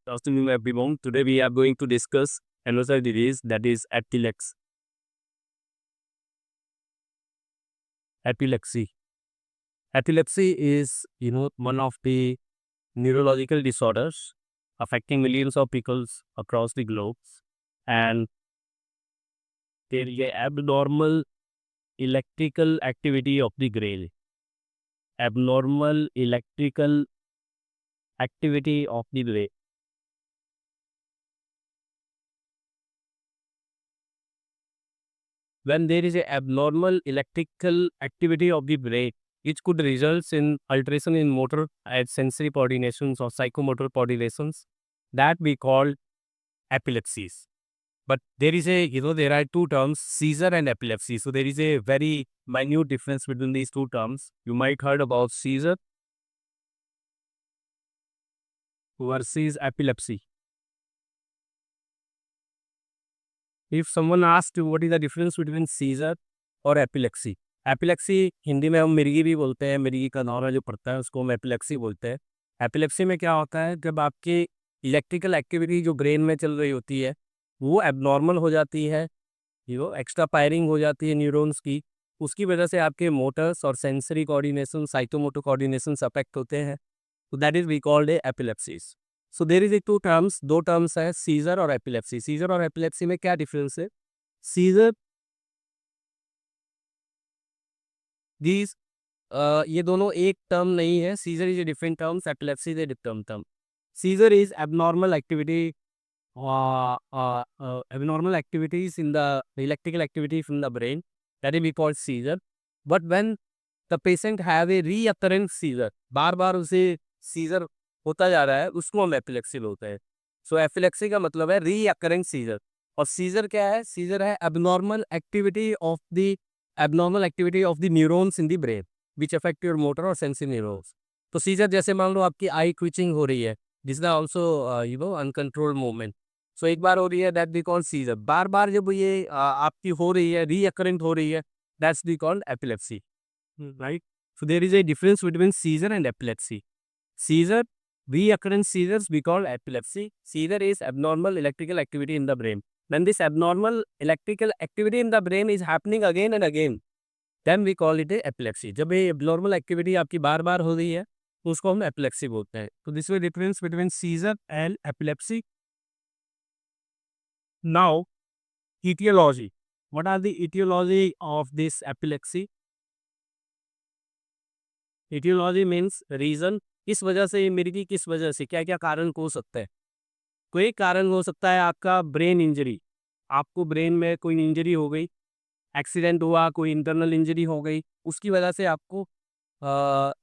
Afternoon, everyone. Today we are going to discuss another disease, that is epilepsy. Epilepsy. Epilepsy is, one of the neurological disorders affecting millions of people across the globe, and there is a abnormal electrical activity of the brain. Abnormal electrical activity of the brain. When there is a abnormal electrical activity of the brain, it could result in alteration in motor and sensory coordinations or psychomotor coordinations that we call epilepsies. But there is there are two terms, seizure and epilepsy. So there is a very minute difference between these two terms. You might heard about seizure versus epilepsy. If someone asks you what is the difference between seizure और एपिलेक्सी, एपिलेक्सी हिंदी में हम मिर्गी भी बोलते हैं, मिर्गी का नौरा जो पड़ता है उसको हम एपिलेक्सी बोलते हैं। एपिलेक्सी में क्या होता है, जब आपकी इलेक्ट्रिकल एक्टिविटी जो ब्रेन में चल रही होती है वो एबनॉर्मल हो जाती है, एक्स्ट्रा फायरिंग हो जाती है न्यूरॉन्स की, उसकी वजह से आपके मोटर्स और sensory coordination, psychomotor coordination affect होते हैं। तो that is we called a epilepsies. So there is a two terms, दो टर्म्स है, सीजर और एपिलेप्सी। सीजर और एपिलेप्सी में क्या डिफरेंस है? सीजर दीज ये दोनों एक टर्म नहीं है। Seizure is a different terms, epilepsy is a different term. Seizure is abnormal activity, abnormal activities in the electrical activity from the brain, that is we call seizure. But when the patient have a reoccurrent seizure, बार बार उसे scissor होता जा रहा है, उसको हम एपिलेक्सी बोलते हैं। सो एपिलेक्सी का मतलब है रीअकरेंट सीजर। और सीजर क्या है? सीजर है abnormal activity of the neurons in the brain which affect your motor or sensory neurons. तो सीजर जैसे मान लो आपकी आई क्विचिंग हो रही है, this is also uncontrolled movement. So एक बार हो रही है, दैट वी कॉल सीजर। बार बार जब ये आपकी हो रही है, रीअकरेंट हो रही है, that's we called epilepsy, right? So there is a difference between seizure and epilepsy. Seizure, reoccurrent seizures we call epilepsy. Seizure is abnormal electrical activity in the brain. When this abnormal electrical activity in the brain is happening again and again, then we call it a epilepsy. जब ये abnormal activity आपकी बार बार हो रही है तो उसको हम epilepsy बोलते हैं। तो this is the difference between seizure and epilepsy. Now, etiology. What are the etiology of this epilepsy? etiology means reason. किस वजह से ये मिर्गी, किस वजह से, क्या क्या कारण हो सकता है? कोई कारण हो सकता है आपका ब्रेन इंजरी, आपको ब्रेन में कोई इंजरी हो गई, एक्सीडेंट हुआ, कोई इंटरनल इंजरी हो गई, उसकी वजह से आपको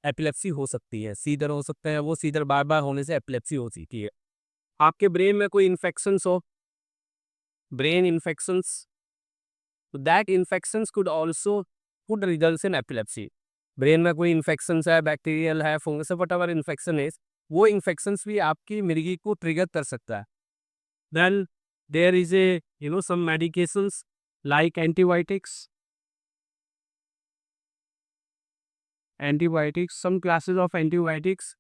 एपिलेप्सी हो सकती है। सीजर हो सकते हैं, वो सीजर बार बार होने से एपिलेप्सी हो सकती है। आपके ब्रेन में कोई इन्फेक्शंस हो, ब्रेन इन्फेक्शंस, तो that infections could also could result in epilepsy. Brain में कोई इन्फेक्शंस है, बैक्टीरियल है, फंगस है, व्हाटएवर इन्फेक्शन है, वो इन्फेक्शंस भी आपकी मिर्गी को ट्रिगर कर सकता है। Then there is a some medications like antibiotics, some classes of antibiotics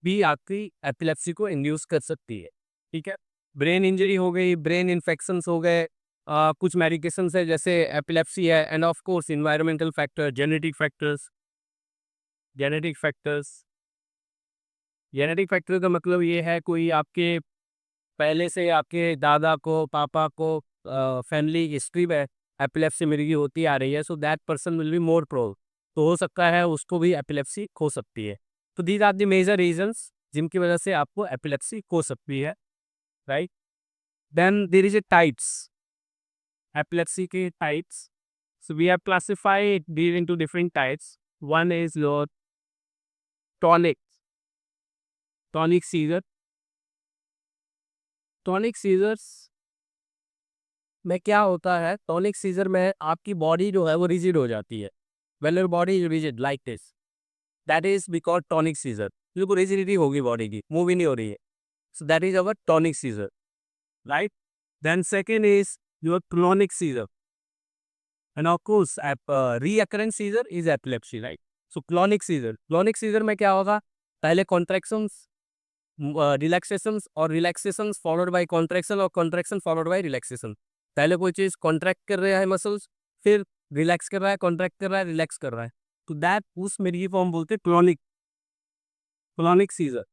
भी आपकी एपिलेप्सी को इंड्यूस कर सकती है। ठीक है, ब्रेन इंजरी हो गई, ब्रेन इन्फेक्शंस हो गए, कुछ मेडिकेशंस है जैसे एपिलेप्सी है, and of course environmental factor, genetic factors. Genetic factor का मतलब ये है, कोई आपके पहले से आपके दादा को, पापा को फैमिली हिस्ट्री में एपिलेप्सी मिर्गी होती आ रही है, so that person will be more prone, तो हो सकता है उसको भी एपिलेप्सी हो सकती है। तो these are the major reasons जिनकी वजह से आपको एपिलेप्सी हो सकती है, right? Then there is a types, epilepsy के types. So we have classified these into different types. One is your tonic tonic seizure. Tonic seizures में क्या होता है? टॉनिक सीजर में आपकी बॉडी जो है वो रिजिड हो जाती है। When your body is rigid like this, that is because tonic seizure. बिल्कुल रिजिडिटी होगी बॉडी की, मूव ही नहीं हो रही है, so that is our tonic seizure, right? Then second is your clonic seizure, and of course recurrent seizure is epilepsy, right? So clonic seizure में क्या होगा? पहले कॉन्ट्रैक्शंस, रिलैक्सेशन और रिलैक्सेशन फॉलोड बाय कॉन्ट्रैक्शन और कॉन्ट्रैक्शन फॉलोड बाय रिलैक्सेशन। पहले कोई चीज contract कर रहा है मसल्स, फिर रिलैक्स कर रहा है, कॉन्ट्रैक्ट कर रहा है, रिलैक्स कर रहा है, तो दैट उस मेरी फॉर्म बोलते हैं clonic, clonic seizure,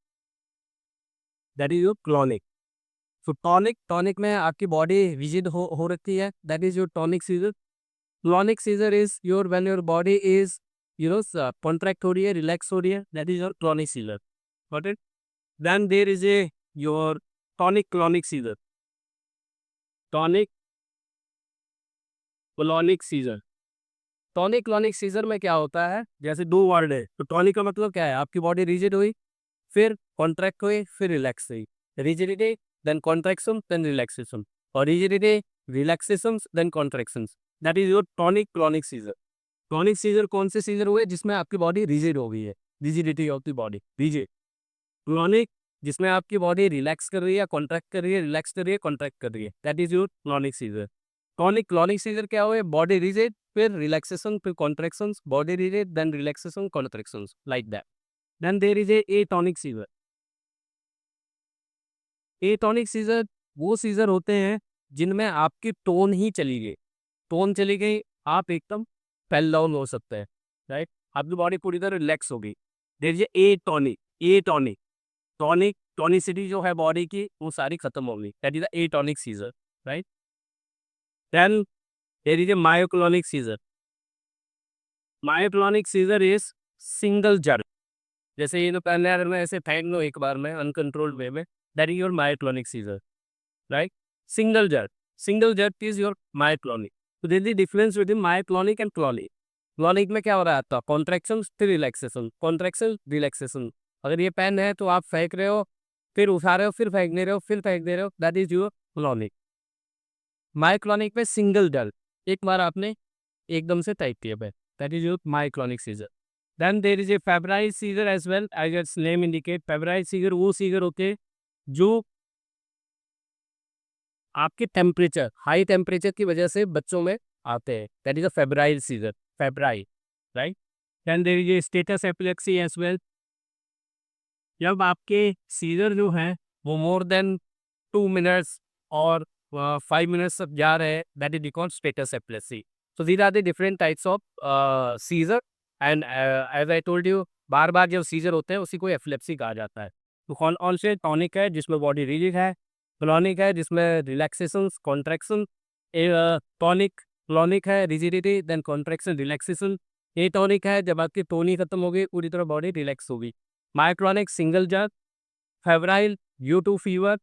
that is your clonic. तो टॉनिक, टॉनिक में आपकी बॉडी रिजिड हो रखी है, that is your tonic seizure. Clonic seizure is your when your body is contract हो रही है, रिलैक्स हो रही है, that is your clonic seizure. Got it? Then there is a your tonic clonic seizure, tonic clonic seizure. Tonic clonic seizure में क्या होता है, जैसे दो वर्ड है, तो टॉनिक का मतलब क्या है, आपकी बॉडी रिजिड हुई, फिर कॉन्ट्रैक्ट हुई, फिर रिलैक्स हुई, rigidity then contraction then relaxation, और rigidity relaxation then contraction, that is your tonic clonic seizure. Tonic seizure कौन से सीजर हुए, जिसमें आपकी बॉडी रिजिड हो गई है, rigidity of the body, rigid. Clonic जिसमें आपकी बॉडी रिलैक्स कर रही है, कॉन्ट्रैक्ट कर रही है, रिलैक्स कर रही है, कॉन्ट्रैक्ट कर रही है, that is your clonic seizure. Tonic clonic seizure क्या हुए, बॉडी रिजिड, फिर रिलैक्सेशन, फिर contraction, body rigid then relaxation, contraction, like that. Then there is a tonic seizure. A tonic seizure वो सीजर होते हैं जिनमें आपकी टोन ही चली गई, टोन चली गई, आप एकदम फेल डाउन हो सकते हैं, राइट, आपकी बॉडी पूरी तरह रिलैक्स होगी, there is a tonic, a tonic, tonic tonicity जो है बॉडी की वो सारी खत्म होगी, that is the a tonic seizure, right. Then there is a myoclonic seizure. Myoclonic seizure is single jerk, जैसे ये पहले यार में ऐसे फेंक लो एक बार में अनकंट्रोल्ड वे में, that is your myoclonic seizure, right. Single jerk is your myoclonic. तो there is difference between myoclonic and clonic. Clonic में क्या हो रहा है आपका, कॉन्ट्रैक्शन फिर रिलैक्सेशन, कॉन्ट्रैक्शन रिलैक्सेशन। अगर ये पेन है तो आप फेंक रहे हो, फिर उठा रहे हो, फिर फेंक दे रहे हो, फिर फेंक दे रहे हो, that is your clonic. Myoclonic में सिंगल जर्क, एक बार आपने एकदम से टाइट किया पे, that is your myoclonic seizure. Then there is a febrile seizure as well, as its name indicate, febrile seizure वो सीजर होते हैं जो आपके टेम्परेचर, हाई टेम्परेचर की वजह से बच्चों में आते हैं, that is a febrile seizure, febrile, right. Then there is a status epilepticus as well, जब आपके सीजर जो है वो मोर देन 2 मिनट्स और 5 मिनट्स तक जा रहे हैं, that is called status epilepsy. So these are the different types of seizure, and as I told you, बार बार जब सीजर होते हैं उसी को एपिलेप्सी कहा जाता है। तो कौन से टॉनिक है जिसमें बॉडी रिजिड है, क्लॉनिक है जिसमें रिलैक्सेशन कॉन्ट्रैक्शन, टॉनिक क्लॉनिक है रिजिडिटी देन कॉन्ट्रैक्शन रिलैक्सेशन, ए टॉनिक है जब आपकी टोनी खत्म हो गई पूरी तरह बॉडी रिलैक्स होगी, myoclonic single jerk, febrile due to fever,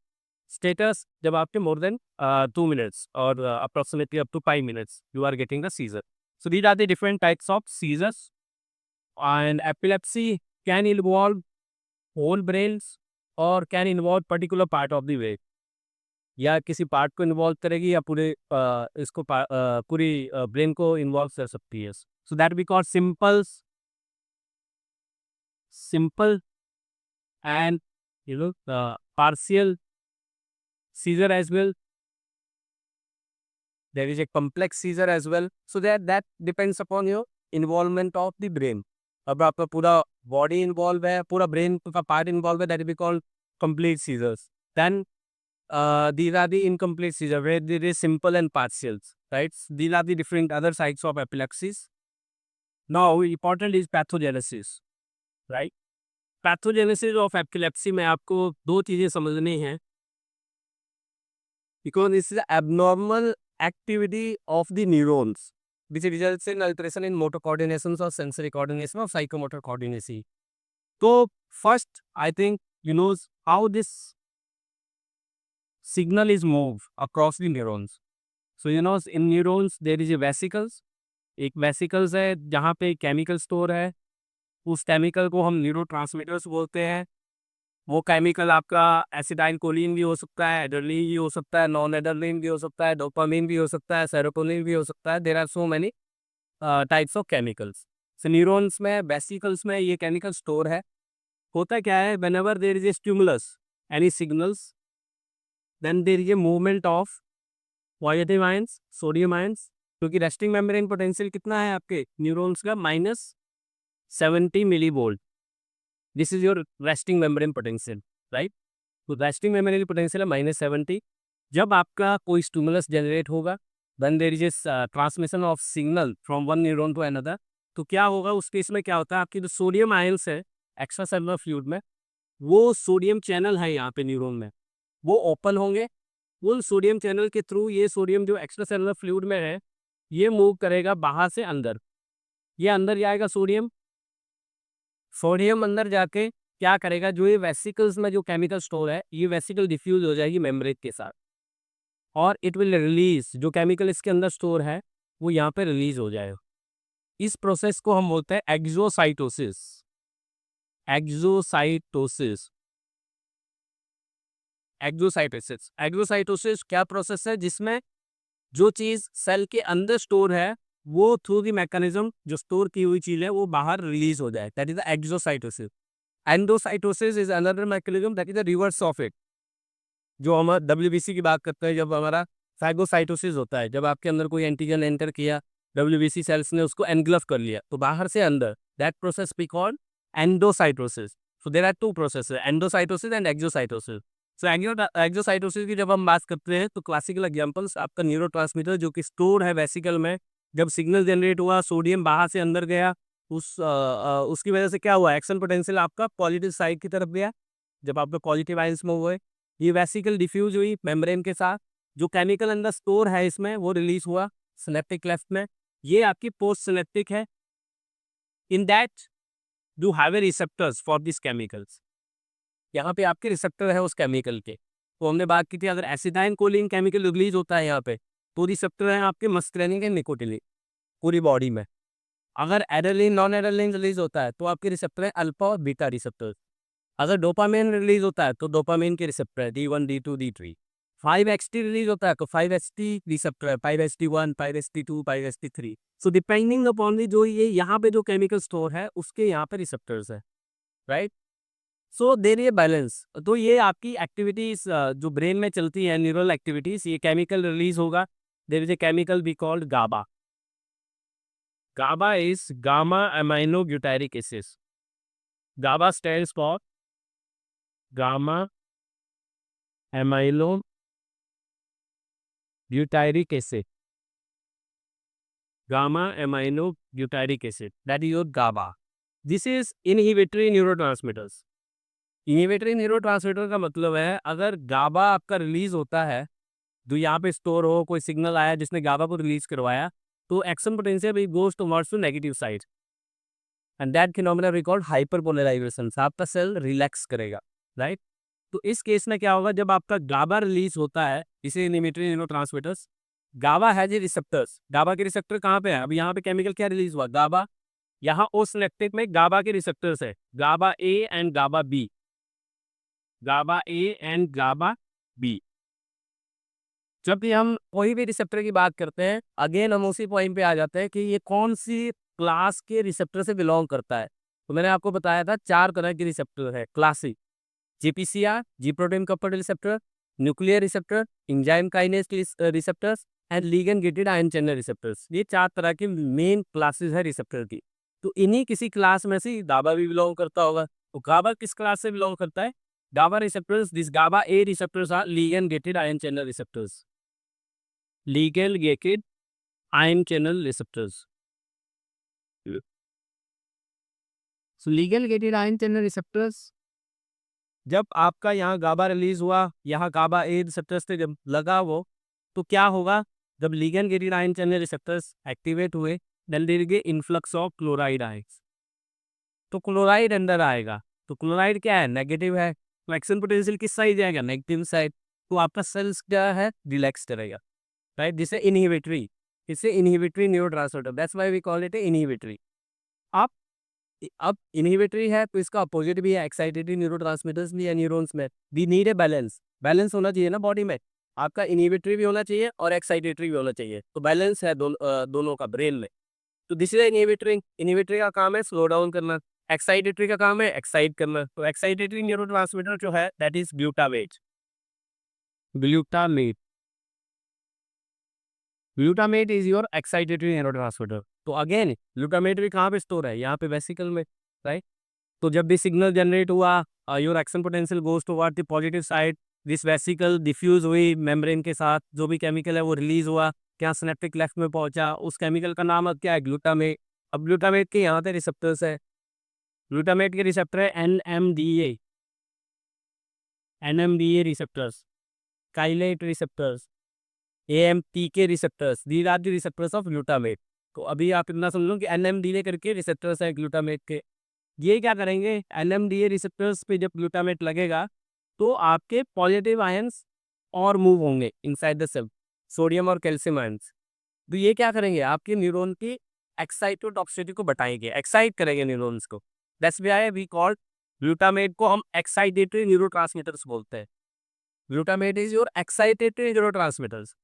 status जब आपके मोर देन 2 मिनट्स और approximately up to 5 minutes you are getting the seizure. So these are the different types of seizures, and epilepsy can involve whole brains और can involve particular part of the brain, या किसी part को involve करेगी या पूरे पूरी brain को involve कर सकती है। So that we call simple and partial seizure as well. There is a complex seizure as well. So that depends upon your involvement of the brain. अब आपका पूरा बॉडी इन्वॉल्व है, पूरा ब्रेन का पार्ट इन्वॉल्व है, that will be called complete seizures. Then these are the incomplete seizure where there is simple and partials, right? These are the different other sides of epilepsies. Now important is pathogenesis, right? Pathogenesis of epilepsy में आपको दो चीजें समझनी है, because this is abnormal activity of the neurons which results in alteration in motor coordination or sensory coordination or psychomotor coordination. So first I think you know how this signal is moved across the neurons. So you know in neurons there is a vesicles, एक vesicles है जहाँ पे chemical store है, उस chemical को हम neurotransmitters बोलते हैं। वो केमिकल आपका एसिटाइल कोलिन भी हो सकता है, एड्रेनलिन भी हो सकता है, नॉन एड्रेनलिन भी हो सकता है, डोपामिन भी हो सकता है, सेरोटोनिन भी हो सकता है। There are so many types of chemicals. So neurons में वेसिकल्स में ये केमिकल स्टोर है। होता क्या है, whenever there is a stimulus any signals then there is a movement of positive ions sodium ions, क्योंकि रेस्टिंग मेम्ब्रेन पोटेंशियल कितना है आपके न्यूरॉन्स का, -70 millivolt. This is your resting membrane potential. Right. तो रेस्टिंग मेमोरी की potential है -70। जब आपका कोई स्टिमुलस जनरेट होगा, then there is transmission of signal from one neuron to another. तो क्या होगा उस केस में, क्या होता है, आपकी जो सोडियम आयंस है एक्स्ट्रा सेलुलर फ्लूइड में, वो सोडियम चैनल है यहाँ पे न्यूरॉन में, वो ओपन होंगे। उन सोडियम चैनल के थ्रू ये सोडियम जो एक्स्ट्रा सेलुलर फ्लूइड में है, ये मूव करेगा बाहर से अंदर। ये अंदर जाएगा सोडियम। सोडियम अंदर जाके क्या करेगा, जो ये वेसिकल्स में जो केमिकल स्टोर है, ये वेसिकल डिफ्यूज हो जाएगी मेम्ब्रेन के साथ, और इट विल रिलीज जो केमिकल इसके अंदर स्टोर है, वो यहाँ पे रिलीज हो जाएगा। इस प्रोसेस को हम बोलते हैं एक्सोसाइटोसिस। एक्सोसाइटोसिस। एक्सोसाइटोसिस। एक्सोसाइटोसिस क्या प्रोसेस है, जिसमें जो चीज सेल के अंदर स्टोर है, वो थ्रू द मैकेनिज्म जो स्टोर की हुई चीज है वो बाहर रिलीज हो जाए, that is the exocytosis. Endocytosis is another mechanism, that is the reverse of it. जो हम डब्ल्यूबीसी की बात करते हैं, जब हमारा फैगोसाइटोसिस होता है, जब आपके अंदर कोई एंटीजन एंटर किया, डब्ल्यूबीसी सेल्स ने उसको एनग्लफ कर लिया, तो बाहर से अंदर, that process we call endocytosis. So there are two processes, endocytosis and exocytosis. So exocytosis की जब हम बात करते हैं, तो क्लासिकल एग्जांपल्स आपका न्यूरोट्रांसमीटर जो कि स्टोर है वेसिकल में, जब सिग्नल जनरेट हुआ, सोडियम बाहर से अंदर गया, उसकी वजह से क्या हुआ, एक्शन पोटेंशियल आपका पॉजिटिव साइड की तरफ गया, जब आपका पॉजिटिव आयंस में हुए, ये वेसिकल डिफ्यूज हुई मेम्ब्रेन के साथ, जो केमिकल अंदर स्टोर है इसमें वो रिलीज हुआ सिनेप्टिक क्लेफ्ट में। ये आपकी पोस्ट सिनेप्टिक है। In that do have a receptors for this chemicals. यहाँ पे आपके रिसेप्टर है उस केमिकल के। तो हमने बात की थी, अगर एसिडाइन कोलिन केमिकल रिलीज होता है यहाँ पे, तो रिसेप्टर है आपके मस्करेनिक एंड निकोटिनिक पूरी बॉडी में। अगर एड्रेनलिन नॉन एड्रेनलिन रिलीज होता है, तो आपके रिसेप्टर है अल्फा और बीटा रिसेप्टर। अगर डोपामिन रिलीज होता है, तो डोपामिन के रिसेप्टर है D1 D2 D3। 5-HT release होता है, तो 5-HT रिसेप्टर है, 5-HT1 5-HT2 5-HT3। So depending upon the जो ये यहाँ पे जो केमिकल स्टोर है, उसके यहाँ पे रिसेप्टर्स है, राइट। सो देर ये बैलेंस, तो ये आपकी एक्टिविटीज जो ब्रेन में चलती है, न्यूरल एक्टिविटीज, ये केमिकल रिलीज होगा। There is a chemical be called GABA. GABA is gamma amino butyric acid. GABA stands for gamma amylo butyric acid. Gamma amino butyric acid, that is your GABA. This is inhibitory neurotransmitters. Inhibitory neurotransmitter का मतलब है, अगर गाबा आपका release होता है, जो यहाँ पे स्टोर हो, कोई सिग्नल आया जिसने गाबा को रिलीज करवाया, तो action potential goes towards to negative side, and that phenomena we called hyperpolarisation. आपका सेल रिलैक्स करेगा, राइट। तो इस केस में क्या होगा, जब आपका गाबा रिलीज होता है, इसे inhibitory neurotransmitters, GABA has a receptors. GABA के रिसेप्टर कहाँ पे है, अब यहाँ पे केमिकल क्या रिलीज हुआ, गाबा। यहाँ ओ सिनेप्टिक में गाबा के रिसेप्टर्स है, GABA A and GABA B. GABA A and GABA B. जब भी हम कोई भी रिसेप्टर की बात करते हैं, अगेन हम उसी पॉइंट पे आ जाते हैं कि ये कौन सी क्लास के रिसेप्टर से बिलोंग करता है। तो मैंने आपको बताया था 4 तरह के रिसेप्टर है classic: GPCR, ji protein coupled receptor, nuclear receptor, enzyme kinase receptors and ligand gated ion channel receptors. ये 4 तरह की मेन क्लासेस है रिसेप्टर की। तो इन्हीं किसी क्लास में से गाबा भी बिलोंग करता होगा। तो गाबा किस क्लास से बिलोंग करता है? GABA receptors, this GABA A receptors are ligand gated ion channel receptors. Ligand gated ion channel receptors. So ligand gated ion channel receptors, जब आपका यहाँ गाबा रिलीज हुआ, यहाँ गाबा ए रिसेप्टर्स से जब लगा वो, तो क्या होगा, जब ligand gated ion channel receptors activate हुए, then there is influx of chloride ions. तो क्लोराइड अंदर आएगा, तो क्लोराइड क्या है, नेगेटिव है, तो एक्शन पोटेंशियल किस साइड जाएगा, नेगेटिव साइड। तो आपका सेल्स क्या है, रिलैक्स करेगा, राइट। जिसे इनहिबिटरी, इसे inhibitory neurotransmitter, that's why we call it a inhibitory. आप अब इनहिबिटरी है, तो इसका अपोजिट भी है, एक्साइटेटरी न्यूरोट्रांसमीटर्स भी है न्यूरॉन्स में। We need a balance, balance होना चाहिए ना बॉडी में। आपका इनहिबिटरी भी होना चाहिए और एक्साइटेटरी भी होना चाहिए, तो बैलेंस है दोनों का ब्रेन में। तो दिस इज इनहिबिटरी। इनहिबिटरी का काम है स्लो डाउन करना, एक्साइटेटरी का काम है एक्साइट करना। तो एक्साइटेटरी न्यूरोट्रांसमीटर जो है, that is glutamate. Glutamate, glutamate is your excitatory neurotransmitter. तो अगेन ग्लूटामेट भी कहाँ पे स्टोर है, यहाँ पे वेसिकल में, राइट। तो जब भी सिग्नल जनरेट हुआ, your action potential goes toward the positive side, this vesicle diffuse हुई मेम्ब्रेन के साथ, जो भी केमिकल है वो रिलीज हुआ, क्या सिनेप्टिक क्लेफ्ट में पहुंचा, उस केमिकल का नाम अब क्या है, ग्लूटामेट। अब ग्लूटामेट के यहाँ पे रिसेप्टर्स है, ग्लूटामेट के रिसेप्टर है NMDA, NMDA receptors, kainate receptors, AMPA receptors, these are the receptors of glutamate. तो अभी आप इतना समझ लो कि एनएमडीए करके रिसेप्टर्स है ग्लूटामेट के। ये क्या करेंगे, एनएमडीए रिसेप्टर्स पे जब ग्लूटामेट लगेगा तो आपके पॉजिटिव आयंस और मूव होंगे इनसाइड द सेल, सोडियम और कैल्शियम आयंस। तो ये क्या करेंगे, आपके न्यूरॉन की एक्साइटोटॉक्सिसिटी को बढ़ाएंगे, एक्साइट करेंगे न्यूरॉन्स को। That's why we call glutamate को हम एक्साइटेटरी न्यूरोट्रांसमीटर्स बोलते हैं। Glutamate is your excitatory neurotransmitters,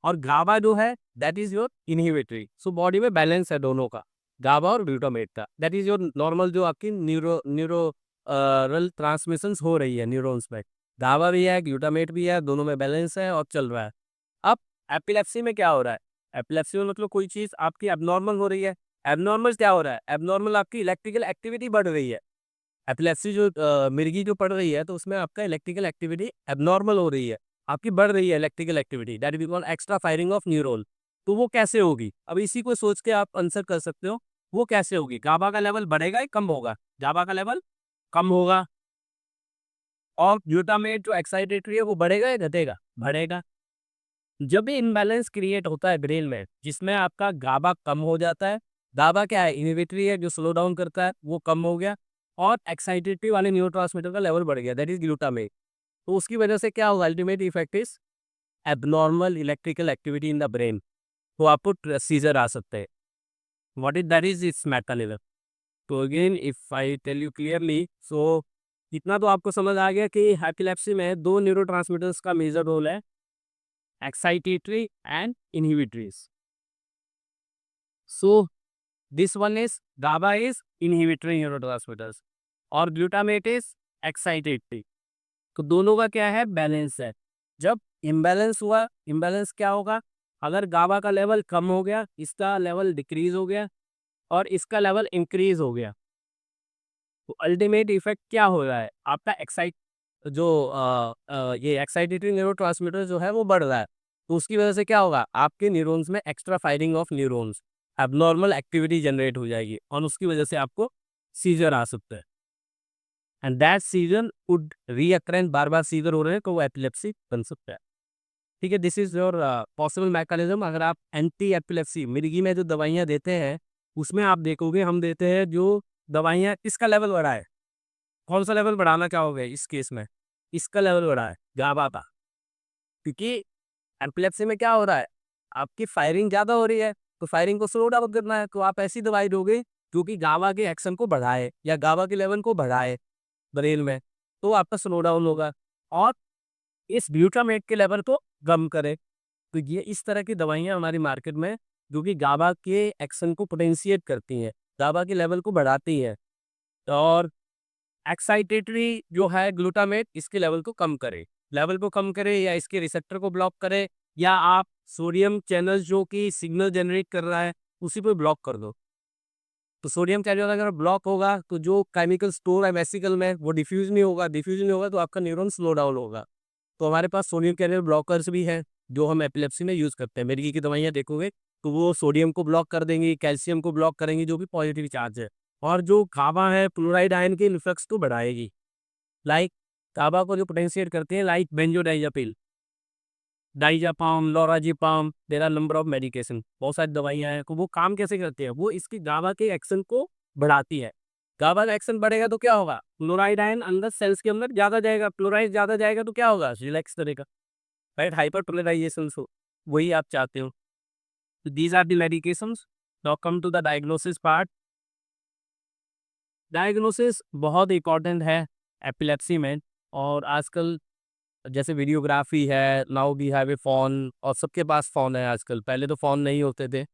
और गाबा जो है that is your inhibitory. So body में बैलेंस है दोनों का, गाबा और ग्लूटामेट का। दैट इज योर नॉर्मल जो आपकी न्यूरोरल ट्रांसमिशंस हो रही है न्यूरॉन्स में, गाबा भी है ग्लूटामेट भी है, दोनों में बैलेंस है और चल रहा है। अब एपिलेप्सी में क्या हो रहा है, एपिलेप्सी में मतलब कोई चीज आपकी एबनॉर्मल हो रही है। एबनॉर्मल क्या हो रहा है, एबनॉर्मल आपकी इलेक्ट्रिकल एक्टिविटी बढ़ रही है। एपिलेप्सी जो मिर्गी जो पड़ रही है तो उसमें आपका इलेक्ट्रिकल एक्टिविटी एबनॉर्मल हो रही है, आपकी बढ़ रही है electrical activity, that we call extra firing of neuron. तो वो कैसे होगी, अब इसी को सोच के आप आंसर कर सकते हो, वो कैसे होगी, गाबा का लेवल बढ़ेगा या कम होगा, गाबा का लेवल कम होगा, और ग्लूटामेट जो एक्साइटेटरी है वो बढ़ेगा या घटेगा, बढ़ेगा। जब भी इनबैलेंस क्रिएट होता है ब्रेन में जिसमें आपका गाबा कम हो जाता है, गाबा क्या है, इनहिबिटरी है जो स्लो डाउन करता है, वो कम हो गया, और एक्साइटेटरी वाले न्यूरोट्रांसमीटर का लेवल बढ़ गया, दैट इज ग्लूटामेट। तो उसकी वजह से क्या होगा, ultimate effect is abnormal electrical activity in the brain. तो आपको सीजर आ सकते हैं। What is that is its mechanism. तो again if I tell you clearly, so इतना तो आपको समझ आ गया कि एपिलेप्सी में दो न्यूरोट्रांसमीटर्स का मेजर रोल है, excitatory and inhibitories. So this one is GABA is inhibitory neurotransmitters और glutamate is excitatory। तो दोनों का क्या है, बैलेंस है। जब इम्बैलेंस हुआ, इम्बैलेंस क्या होगा, अगर गाबा का लेवल कम हो गया, इसका लेवल डिक्रीज हो गया और इसका लेवल इंक्रीज हो गया, तो अल्टीमेट इफेक्ट क्या हो रहा है, आपका ये एक्साइटेटरी न्यूरोट्रांसमीटर जो है वो बढ़ रहा है। तो उसकी वजह से क्या होगा, आपके न्यूरॉन्स में extra firing of neurons, abnormal activity generate हो जाएगी और उसकी वजह से आपको सीजर आ सकता है। And that seizure would recurrence, बार बार सीजर हो रहे हैं तो वो एपिलेप्सी बन सकता है। ठीक है, this is your possible mechanism. अगर आप एंटी एपिलेप्सी मिर्गी में जो दवाइयाँ देते हैं उसमें आप देखोगे हम देते हैं जो दवाइयाँ, इसका लेवल बढ़ाए, कौन सा लेवल बढ़ाना चाहोगे इस केस में, इसका लेवल बढ़ा है गाबा का, क्योंकि एपिलेप्सी में क्या हो रहा है, आपकी फायरिंग ज़्यादा हो रही है, तो फायरिंग को स्लो डाउन करना है, तो आप ऐसी दवाई दोगे जो कि गाबा के एक्शन को बढ़ाए या गाबा के लेवल को बढ़ाए ब्रेन में, तो आपका स्लो डाउन होगा और इस ग्लूटामेट के लेवल को कम करे। तो ये इस तरह की दवाइयाँ हमारी मार्केट में जो कि गाबा के एक्शन को पोटेंशिएट करती हैं, गाबा के लेवल को बढ़ाती हैं, और एक्साइटेटरी जो है ग्लूटामेट इसके लेवल को कम करे, लेवल को कम करे या इसके रिसेप्टर को ब्लॉक करे, या आप सोडियम चैनल जो कि सिग्नल जनरेट कर रहा है उसी पे ब्लॉक कर दो। तो सोडियम चैनल अगर ब्लॉक होगा तो जो केमिकल स्टोर है वेसिकल में वो डिफ्यूज नहीं होगा, डिफ्यूज नहीं होगा तो आपका न्यूरॉन स्लो डाउन होगा। तो हमारे पास सोडियम चैनल ब्लॉकर्स भी हैं जो हम एपिलेप्सी में यूज़ करते हैं। मिर्गी की दवाइयाँ देखोगे तो वो सोडियम को ब्लॉक कर देंगी, कैल्शियम को ब्लॉक करेंगी जो कि पॉजिटिव चार्ज है, और जो काबा है क्लोराइड आयन के इन्फ्लक्स को बढ़ाएगी। लाइक काबा को जो पोटेंशिएट करते हैं, like benzodiazepine, diazepam, lorazepam, there are number of medication, बहुत सारी दवाइयाँ हैं। तो वो काम कैसे करते हैं, वो इसकी गाबा के एक्शन को बढ़ाती है। गाबा का एक्शन बढ़ेगा तो क्या होगा, क्लोराइड आयन अंदर सेल्स के अंदर ज़्यादा जाएगा, क्लोराइड ज़्यादा जाएगा तो क्या होगा, रिलैक्स करेगा, राइट, हाइपरटोलराइजेशन हो, वही आप चाहते हो। तो these are the medications. Now come to the diagnosis part. Diagnosis बहुत इंपॉर्टेंट है एपिलेप्सी में, और आजकल जैसे वीडियोग्राफी है, now we have a phone, और सबके पास फ़ोन है आजकल, पहले तो फ़ोन नहीं होते थे।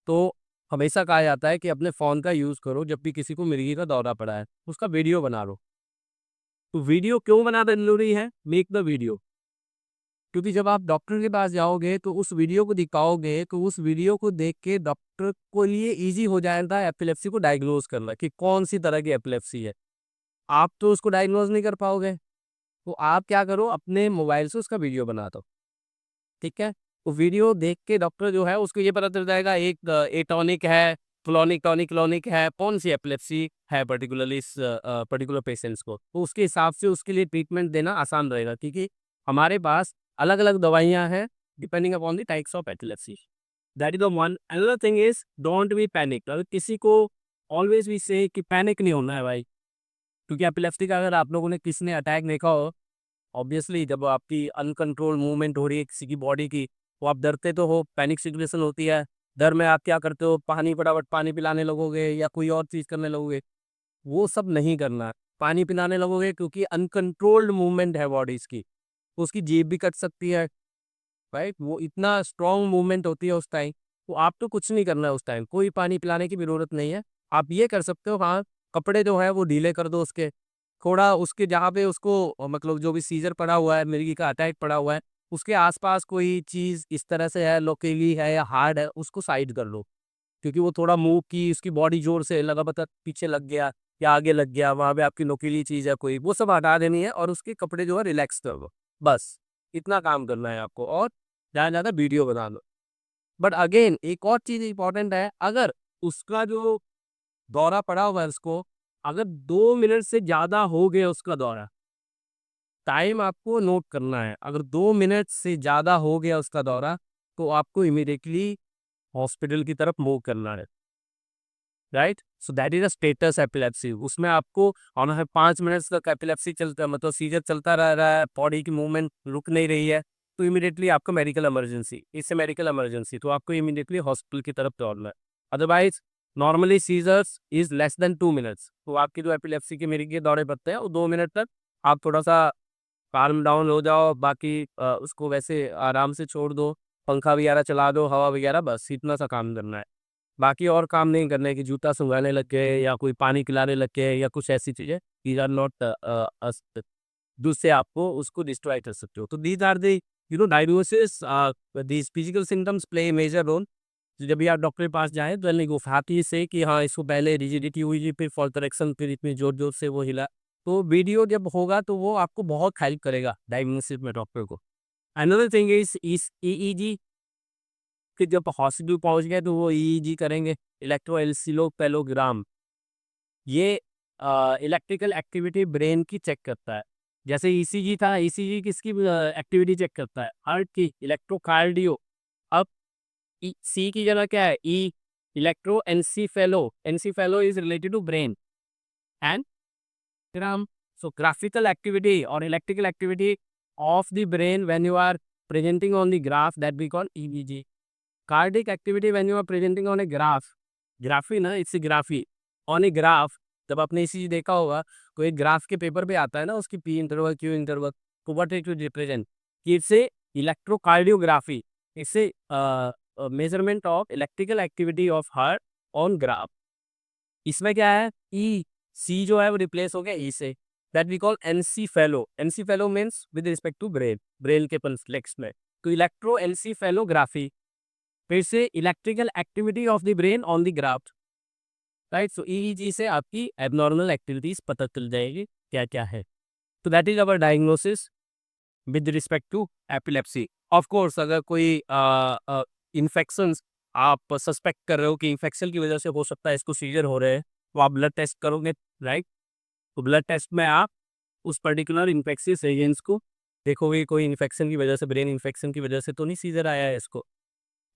तो हमेशा कहा जाता है कि अपने फ़ोन का यूज़ करो, जब भी किसी को मिर्गी का दौरा पड़ा है उसका वीडियो बना लो। तो वीडियो क्यों बनाना ज़रूरी है, मेक द वीडियो, क्योंकि जब आप डॉक्टर के पास जाओगे तो उस वीडियो को दिखाओगे तो उस वीडियो को देख के डॉक्टर को लिए ईज़ी हो जाएगा एपिलेप्सी को डायग्नोज़ करना कि कौन सी तरह की एपिलेप्सी है। आप तो उसको डायग्नोज नहीं कर पाओगे। तो आप क्या करो, अपने मोबाइल से उसका वीडियो बना दो, ठीक है। तो वीडियो देख के डॉक्टर जो है उसको ये पता चल जाएगा एक एटॉनिक है, क्लोनिक टॉनिक क्लोनिक है, कौन सी एपिलेप्सी है पर्टिकुलरली इस पर्टिकुलर पेशेंट्स को, तो उसके हिसाब से उसके लिए ट्रीटमेंट देना आसान रहेगा, क्योंकि हमारे पास अलग अलग दवाइयाँ हैं depending upon the types of epilepsy. That is the one. Another thing is don't be panic. अगर किसी को ऑलवेज भी से कि पैनिक नहीं होना है भाई, क्योंकि एपिलेप्सी का अगर आप लोगों ने किसी ने अटैक देखा हो, ऑब्वियसली जब आपकी अनकंट्रोल मूवमेंट हो रही है किसी की बॉडी की, तो आप डरते तो हो, पैनिक सिचुएशन होती है। डर में आप क्या करते हो, पानी फटाफट पानी पिलाने लगोगे या कोई और चीज़ करने लगोगे। वो सब नहीं करना है। पानी पिलाने लगोगे क्योंकि अनकंट्रोल्ड मूवमेंट है बॉडीज की, तो उसकी जेब भी कट सकती है, राइट। वो इतना स्ट्रॉन्ग मूवमेंट होती है उस टाइम। तो आप तो कुछ नहीं करना है उस टाइम, कोई पानी पिलाने की भी जरूरत नहीं है। आप ये कर सकते हो, हाँ, कपड़े जो है वो ढीले कर दो उसके, थोड़ा उसके जहाँ पे उसको मतलब जो भी सीजर पड़ा हुआ है, मिर्गी का अटैक पड़ा हुआ है, उसके आसपास कोई चीज़ इस तरह से है, लोकेली है या हार्ड है, उसको साइड कर लो। क्योंकि वो थोड़ा मूव की, उसकी बॉडी जोर से लगा, पता पीछे लग गया या आगे लग गया, वहाँ पे आपकी नोकीली चीज़ है कोई, वो सब हटा देनी है और उसके कपड़े जो है रिलैक्स कर दो। बस इतना काम करना है आपको, और ज़्यादा से ज़्यादा वीडियो बना लो। बट अगेन एक और चीज़ इंपॉर्टेंट है, अगर उसका जो दौरा पड़ा हुआ है उसको, अगर 2 मिनट से ज़्यादा हो गया उसका दौरा, टाइम आपको नोट करना है। अगर 2 मिनट से ज़्यादा हो गया उसका दौरा, तो आपको इमीडिएटली हॉस्पिटल की तरफ मूव करना है, right. So that is a status epilepsy. उसमें आपको ऑन है 5 मिनट तक एपिलेप्सी चलता है, मतलब सीजर चलता रह रहा है, बॉडी की मूवमेंट रुक नहीं रही है, तो इमीडिएटली आपको मेडिकल इमरजेंसी, इससे मेडिकल इमरजेंसी, तो आपको इमीडिएटली हॉस्पिटल की तरफ दौड़ना है। Otherwise normally seizures is less than 2 minutes, तो आपकी जो एपिलेप्सी के मेरे के दौरे पड़ते हैं वो 2 मिनट तक आप थोड़ा सा काल्म डाउन हो जाओ, बाकी उसको वैसे आराम से छोड़ दो, पंखा वगैरह चला दो, हवा वगैरह, बस इतना सा काम करना है। बाकी और काम नहीं करना है कि जूता सुंघाने लग गए या कोई पानी पिलाने लग गए या कुछ ऐसी चीज़ें, दीज आर नॉट जिससे आपको उसको डिस्ट्रॉय कर सकते हो। तो these are the diagnosis, these physical symptoms play a major role. जब भी आप डॉक्टर के पास जाएँ तो नहीं गुफाती से कि हाँ, इसको पहले रिजिडिटी हुई थी, फिर फॉल करेक्शन, फिर इतनी जोर-जोर से वो हिला। तो वीडियो जब होगा तो वो आपको बहुत हेल्प करेगा डायग्नोसिस में डॉक्टर को। अनदर थिंग इज ईईजी, कि जब हॉस्पिटल पहुँच गए तो वो ईईजी करेंगे, इलेक्ट्रोएन्सेफेलोग्राम। ये इलेक्ट्रिकल एक्टिविटी ब्रेन की चेक करता है। जैसे ईसीजी था, ईसीजी किसकी एक्टिविटी चेक करता है? हार्ट की, इलेक्ट्रोकार्डियो। अब सी की जगह क्या है? E, electroencephalo, encephalo is related to brain and gram. So graphical activity और electrical activity of the brain when you are presenting on the graph, that we call EEG. Cardiac activity when you are presenting on a graph, graphy ना, it's graphy, on a graph. जब आपने इसी देखा होगा, कोई graph के paper पे आता है ना, उसकी पी इंटरवल, क्यू इंटरवल, तो what it represent, it's a electrocardiography, it's a measurement of electrical activity of heart on graph. इसमें क्या है, ई, सी जो है वो रिप्लेस हो गया ई से, that we call encephalo. Encephalo means with respect to brain, brain के कॉन्फ्लेक्स में। तो इलेक्ट्रो एनसीफेलोग्राफी, फिर से electrical activity of the brain on the graph, right. So EEG से आपकी एबनॉर्मल एक्टिविटीज पता चल जाएगी क्या क्या है। तो that is our diagnosis with respect to epilepsy. Of course अगर कोई इन्फेक्शंस आप सस्पेक्ट कर रहे हो कि इन्फेक्शन की वजह से हो सकता है इसको सीजर हो रहे हैं, तो आप ब्लड टेस्ट करोगे, राइट। तो ब्लड टेस्ट में आप उस पर्टिकुलर इन्फेक्शियस एजेंट्स को देखोगे, कोई इन्फेक्शन की वजह से, ब्रेन इन्फेक्शन की वजह से तो नहीं सीजर आया है इसको,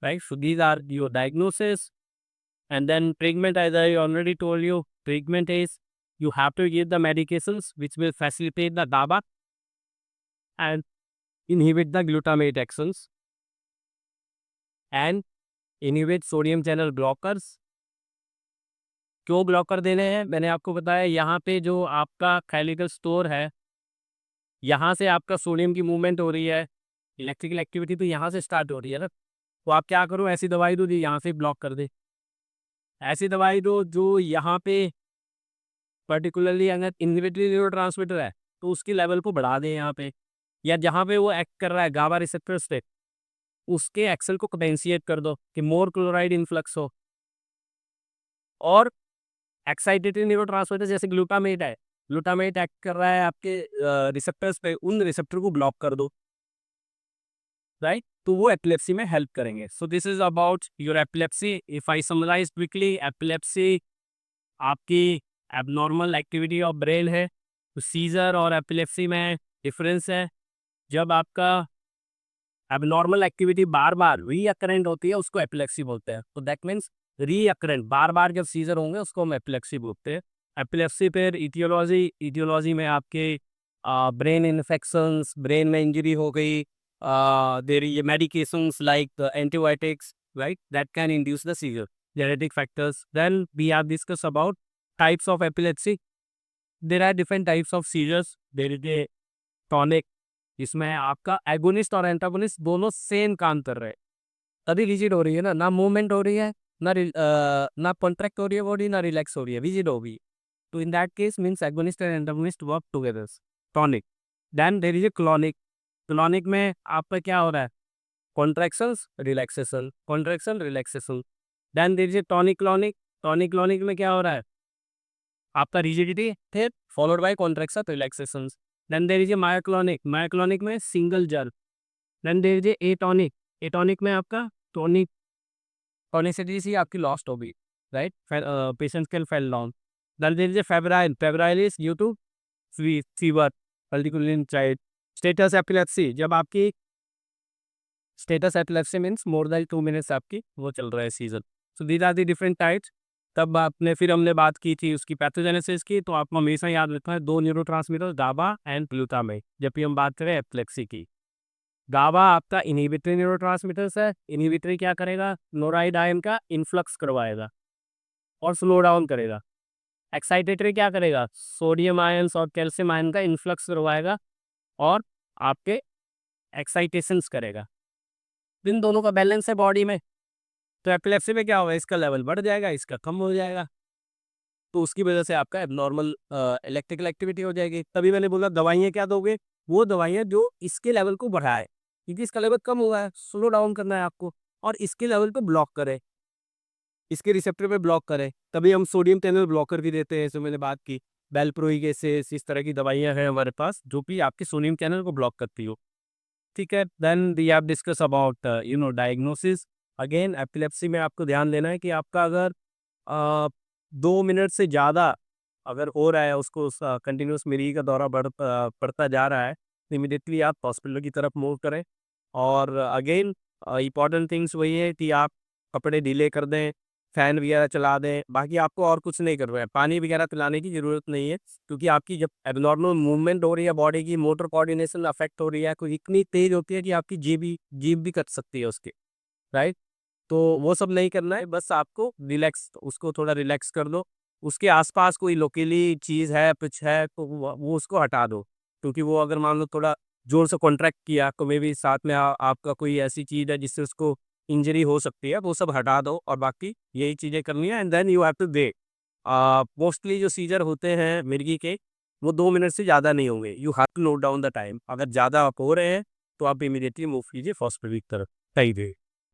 right? So these are your diagnosis, and then treatment, as I already told you, treatment is you have to give the medications which will facilitate the GABA and inhibit the glutamate actions and inhibit sodium channel blockers। क्यों blocker देने हैं मैंने आपको बताया, यहाँ पे जो आपका कैलिकल स्टोर है, यहाँ से आपका सोडियम की मूवमेंट हो रही है, इलेक्ट्रिकल एक्टिविटी तो यहाँ से स्टार्ट हो रही है ना। तो आप क्या करो, ऐसी दवाई दो जो यहाँ से ब्लॉक कर दे, ऐसी दवाई दो जो यहाँ पे पर्टिकुलरली अगर इनहिबिटरी न्यूरोट्रांसमीटर है तो उसकी लेवल को बढ़ा दें यहाँ पे, या जहाँ पे वो एक्ट कर रहा है गाबा रिसेप्टर्स पे, उसके एक्सेल को पोटेंशिएट कर दो कि मोर क्लोराइड इन्फ्लक्स हो। और एक्साइटेटरी न्यूरोट्रांसमीटर जैसे ग्लूटामेट है, ग्लूटामेट एक्ट कर रहा है आपके रिसेप्टर्स पे, उन रिसेप्टर को ब्लॉक कर दो, राइट? तो वो एपिलेप्सी में हेल्प करेंगे। So this is about your epilepsy. If I summarise quickly, epilepsy आपकी एबनॉर्मल एक्टिविटी ऑफ ब्रेन है। तो सीजर और एपिलेप्सी में डिफरेंस है। जब आपका एबनॉर्मल एक्टिविटी बार बार रीअकरेंट होती है उसको एपिलेप्सी बोलते हैं। तो दैट मीन्स रीअकरेंट, बार बार जब सीजर होंगे उसको हम एपिलेप्सी बोलते हैं। एपिलेप्सी फिर इटियोलॉजी में आपके ब्रेन इन्फेक्शंस, ब्रेन में इंजरी हो गई, देर ये medications like antibiotics, right, that can induce the seizure, genetic factors. Then we have discuss about types of epilepsy. There are different types of seizures. There is a tonic, इसमें आपका agonist और antagonist दोनों same काम कर रहे हैं। तभी rigid हो रही है ना मूवमेंट हो रही है, ना कॉन्ट्रैक्ट हो रही है बॉडी, ना रिलैक्स हो रही है, रिजिड हो गई। तो in that case means agonist and antagonist work together. Tonic. Then there is a clonic. Clonic में आपका क्या हो रहा है? Contractions, relaxation, contraction, relaxation. Then there is a tonic clonic. Tonic clonic में क्या हो रहा है? आपका रिजिडिटी फिर followed by contraction, relaxation. Then there is a myoclonic. Myoclonic में single jerk. Then there is a atonic. Atonic में आपका टॉनिक, टॉनिसिटी सी आपकी लॉस्ट होगी, right? Patient can fell down. Then there is a febrile. Febrile is due to fever, particularly in child. Status epilepsy, जब आपकी status epilepsy means more than 2 minutes आपकी वो चल रहा है season. So these are the different types. तब आपने फिर हमने बात की थी उसकी पैथोजेनेसिस की। तो आपको हमेशा याद रखना है 2 न्यूरोट्रांसमीटर गाबा एंड ग्लूटामेट जब भी हम बात करें एपिलेप्सी की। गाबा आपका इनहिबिटरी न्यूरोट्रांसमीटर्स है। इनहिबिटरी क्या करेगा? नोराइड आयन का इन्फ्लक्स करवाएगा और स्लो डाउन करेगा। एक्साइटेटरी क्या करेगा? सोडियम आयन्स और कैल्शियम आयन का इन्फ्लक्स करवाएगा और आपके एक्साइटेशंस करेगा। इन दोनों का बैलेंस है बॉडी में। तो एपिलेप्सी में क्या होगा? इसका लेवल बढ़ जाएगा, इसका कम हो जाएगा। तो उसकी वजह से आपका एबनॉर्मल इलेक्ट्रिकल एक्टिविटी हो जाएगी। तभी मैंने बोला दवाइयाँ क्या दोगे? वो दवाइयाँ जो इसके लेवल को बढ़ाए, क्योंकि इसका लेवल कम हुआ है, स्लो डाउन करना है आपको, और इसके लेवल पे ब्लॉक करे, इसके रिसेप्टर पे ब्लॉक करे। तभी हम सोडियम चैनल ब्लॉकर भी देते हैं, जो मैंने बात की। बेलप्रोइक एसिड, इस तरह की दवाइयाँ हैं हमारे पास जो कि आपके सोडियम चैनल को ब्लॉक करती हो। ठीक है। Then we have discuss about diagnosis. Again epilepsy में आपको ध्यान देना है कि आपका अगर 2 मिनट से ज़्यादा अगर हो रहा है, उसको कंटिन्यूस मिर्गी का दौरा बढ़ता जा रहा है, तो इमीडिएटली आप हॉस्पिटल की तरफ मूव करें। और अगेन इम्पॉर्टेंट थिंग्स वही है कि आप कपड़े ढीले कर दें, फ़ैन वगैरह चला दें। बाकी आपको और कुछ नहीं करना है, पानी वगैरह पिलाने की ज़रूरत नहीं है, क्योंकि आपकी जब एबनॉर्मल मूवमेंट हो रही है बॉडी की, मोटर कोऑर्डिनेशन अफेक्ट हो रही है, कोई इतनी तेज़ होती है कि आपकी जीभ भी कट सकती है उसकी, राइट? तो वो सब नहीं करना है, बस आपको रिलैक्स, उसको थोड़ा रिलैक्स कर दो। उसके आसपास कोई लोकेली चीज़ है, कुछ है, तो वो उसको हटा दो, क्योंकि वो अगर मान लो थोड़ा ज़ोर से कॉन्ट्रैक्ट किया तो मे बी साथ में आपका कोई ऐसी चीज़ है जिससे उसको इंजरी हो सकती है, वो सब हटा दो। और बाकी यही चीज़ें करनी है, and then you have to wait. Mostly जो सीजर होते हैं मिर्गी के, वो 2 मिनट से ज़्यादा नहीं होंगे। You have to note down the time. अगर ज़्यादा आप हो रहे हैं तो आप इमीडिएटली मूव कीजिए हॉस्पिटल की तरफ। Thank you.